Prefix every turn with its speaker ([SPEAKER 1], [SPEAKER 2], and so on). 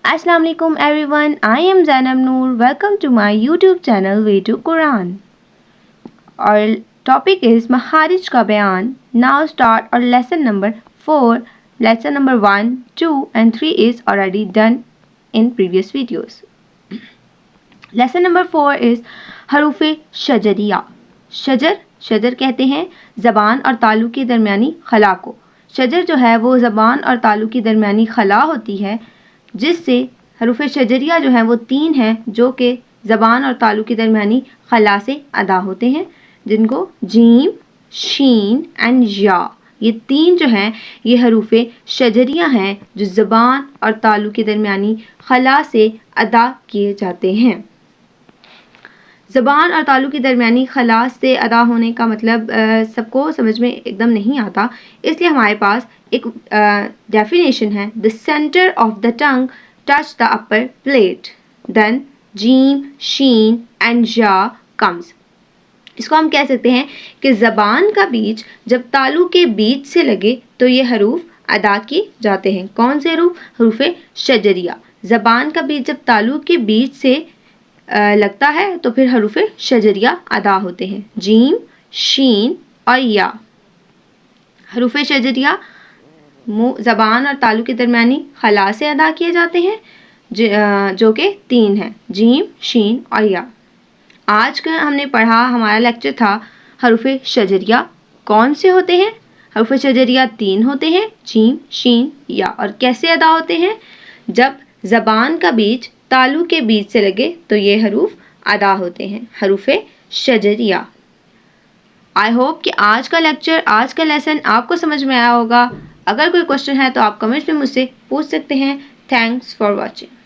[SPEAKER 1] Assalamu alaikum everyone, I am Zainab Noor. Welcome to my YouTube channel Way to Quran. Our topic is Maharij ka Bayan. Now start our lesson number 4. Lesson number 1, 2 and 3 is already done in previous videos. Lesson number 4 is حروف شجریہ. شجر کہتے ہیں زبان اور تالو کے درمیانی خلا کو. شجر جو ہے وہ زبان اور تالو کی درمیانی خلا ہوتی ہے جس سے حروف شجریہ جو ہیں وہ 3 ہیں جو کہ زبان اور تالو کی درمیانی خلا سے ادا ہوتے ہیں، جن کو جیم، شین اینڈ یا، یہ 3 جو ہیں یہ حروف شجریہ ہیں جو زبان اور تالو کی درمیانی خلا سے ادا کیے جاتے ہیں. زبان اور تالو کی درمیانی خلا سے ادا ہونے کا مطلب سب کو سمجھ میں ایک دم نہیں آتا، اس لیے ہمارے پاس ایک ڈیفینیشن ہے. the center of the tongue touch the upper plate then جیم، شین and یا comes. اس کو ہم کہہ سکتے ہیں کہ زبان کا بیچ جب تالو کے بیچ سے لگے تو یہ حروف ادا کیے جاتے ہیں. کون سے حروف؟ حروف شجریہ. زبان کا بیچ جب تالو کے بیچ سے لگتا ہے تو پھر حروف شجریہ ادا ہوتے ہیں، جیم، شین اور یا. حروف شجریہ زبان اور تالو کے درمیانی خلا سے ادا کیے جاتے ہیں جو کہ 3 ہیں، جیم، شین اور یا. آج کا ہم نے پڑھا، ہمارا لیکچر تھا حروف شجریہ کون سے ہوتے ہیں. حروف شجریہ 3 ہوتے ہیں، جیم، شین، یا. اور کیسے ادا ہوتے ہیں؟ جب زبان کا بیچ تالو کے بیچ سے لگے تو یہ حروف ادا ہوتے ہیں، حروف شجریہ. آئی ہوپ کہ آج کا لیکچر، آج کا لیسن آپ کو سمجھ میں آیا ہوگا. اگر کوئی کوشچن ہے تو آپ کمنٹس میں مجھ سے پوچھ سکتے ہیں. Thanks for watching.